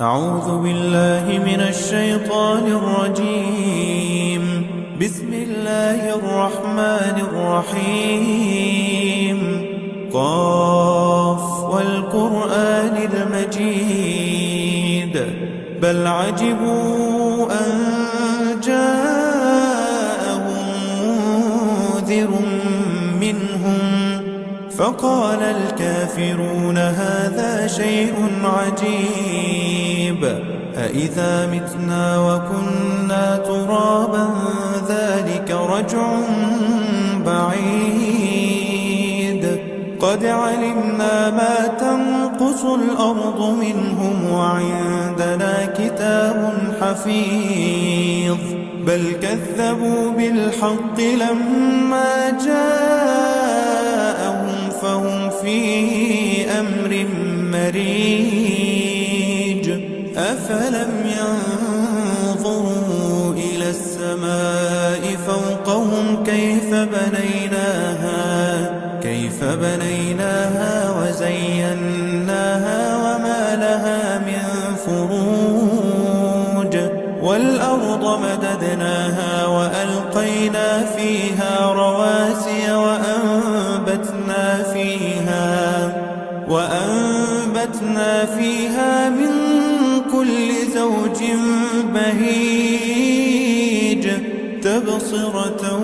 أعوذ بالله من الشيطان الرجيم. بسم الله الرحمن الرحيم. قاف والقرآن المجيد بل عجبوا أن جاءهم منذر منهم فقال الكافرون هذا شيء عجيب أإذا متنا وكنا ترابا ذلك رجع بعيد قد علمنا ما تنقص الأرض منهم وعندنا كتاب حفيظ بل كذبوا بالحق لما جاءهم فهم في أمر مريج أفلم ينظروا إلى السماء فوقهم كيف بنيناها وزيناها وما لها من فروج والأرض مددناها وألقينا فيها رواسي وأنبتنا فيها من كل زوج بهيج تبصرة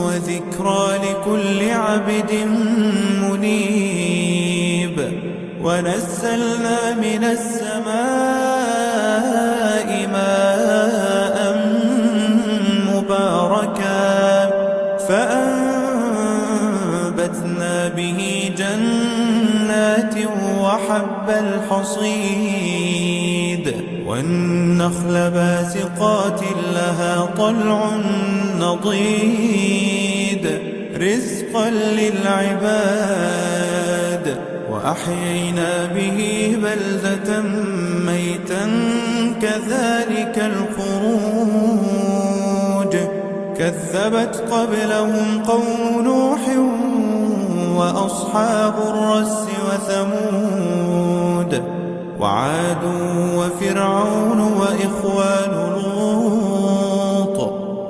وذكرى لكل عبد منيب ونزلنا من السماء ماء مباركا فأنبتنا به جنات وحب الحصيد والنخل باسقات لها طلع نضيد رزقا للعباد وأحيينا به بلدة ميتا كذلك الخروج كذبت قبلهم قوم نوح وأصحاب الرس وثمود وعاد وفرعون وإخوان لوط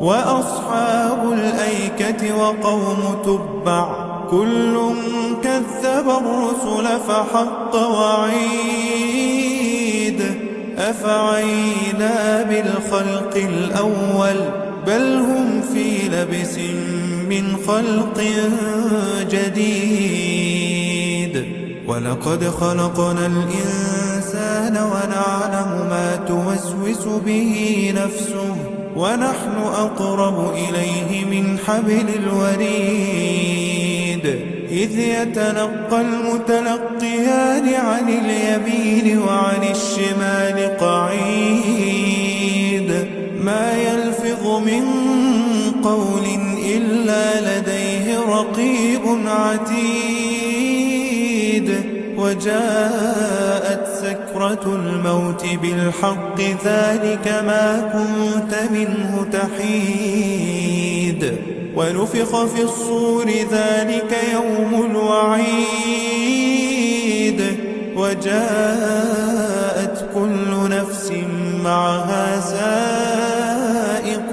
وأصحاب الأيكة وقوم تبع كل كذب الرسل فحق وعيد أفعينا بالخلق الأول بل هم في لبس من خلق جديد ولقد خلقنا الإنسان ونعلم ما توسوس به نفسه ونحن أقرب إليه من حبل الوريد إذ يتلقى المتلقيان عن اليمين وعن الشمال قعيد ما يلفظ من قول إلا لديه رقيب عتيد وجاءت سكرة الموت بالحق ذلك ما كنت منه تحيد ونفخ في الصور ذلك يوم الوعيد وجاءت كل نفس معها سائق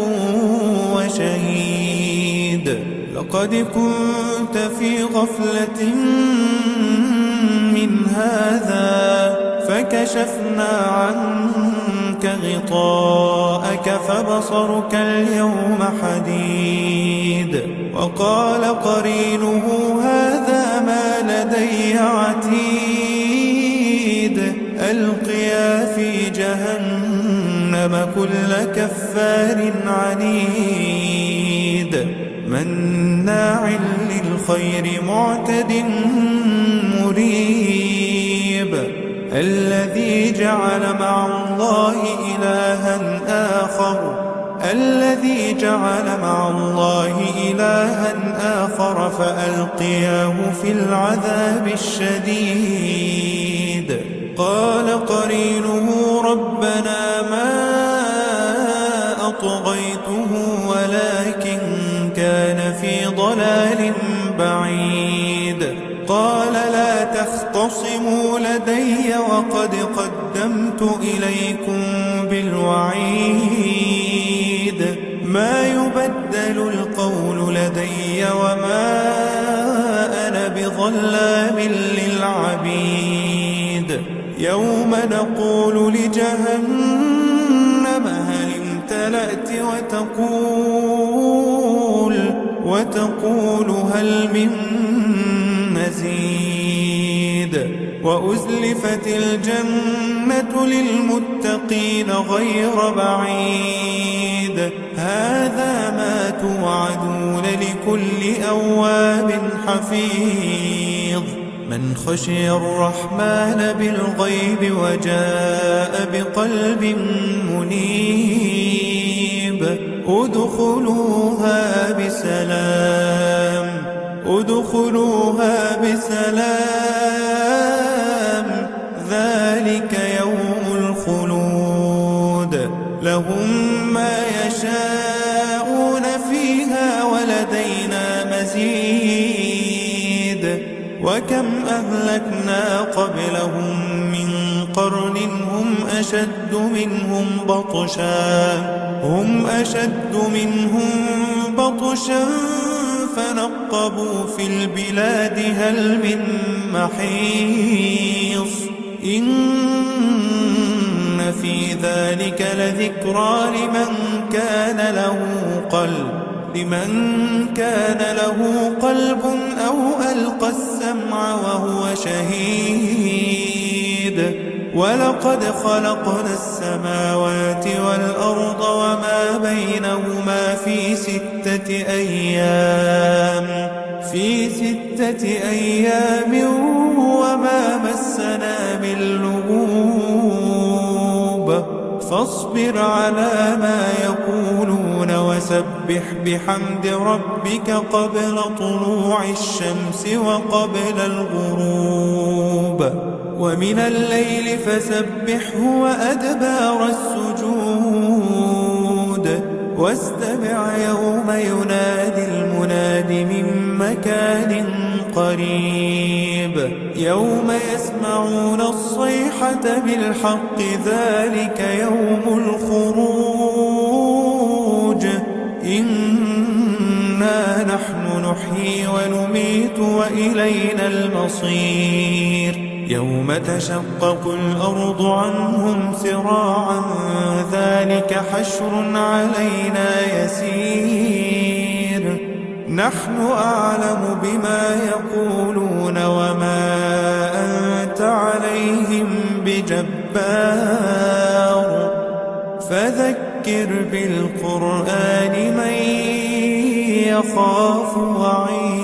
وشهيد لقد كنت في غفلة من هذا فكشفنا عنك غطاءك فبصرك اليوم حديد وقال قرينه هذا ما لدي عتيد ألقيا في جهنم كل كفار عنيد مناع للخير معتد مريب الذي جعل مع الله إلها آخر فألقياه في العذاب الشديد قال قرينه ربنا ما أطغيته ولكن كان في ضلال بعيد قال لا تختصموا لدي وقد قدمت قدمت إليكم بالوعيد ما يبدل القول لدي وما أنا بظلام للعبيد يوم نقول لجهنم هل امتلأت وتقول هل من مزيد وأزلفت الجنة للمتقين غير بعيد هذا ما توعدون لكل أواب حفيظ من خشي الرحمن بالغيب وجاء بقلب منيب ادخلوها بسلام ذلك يوم الخلود لهم ما يشاءون فيها ولدينا مزيد وكم أهلكنا قبلهم من قرن هم أشد منهم بطشا فنقبوا في البلاد هل من محيص إن في ذلك لذكرى لمن كان له قلب أو ألقى السمع وهو شهيد ولقد خلقنا السماوات والأرض وما بينهما في 6 أيام وما مسنا من لغوب فاصبر على ما يقولون وسبح بحمد ربك قبل طلوع الشمس وقبل الغروب ومن الليل فسبحه وأدبار السجود واستمع يوم ينادي المناد من مكان قريب يوم يسمعون الصيحة بالحق ذلك يوم الخروج إنا نحن نحيي ونميت وإلينا المصير يوم تشقق الأرض عنهم سراعا ذلك حشر علينا يسير نحن أعلم بما يقولون وما أنت عليهم بجبار فذكر بالقرآن من يخاف وعيد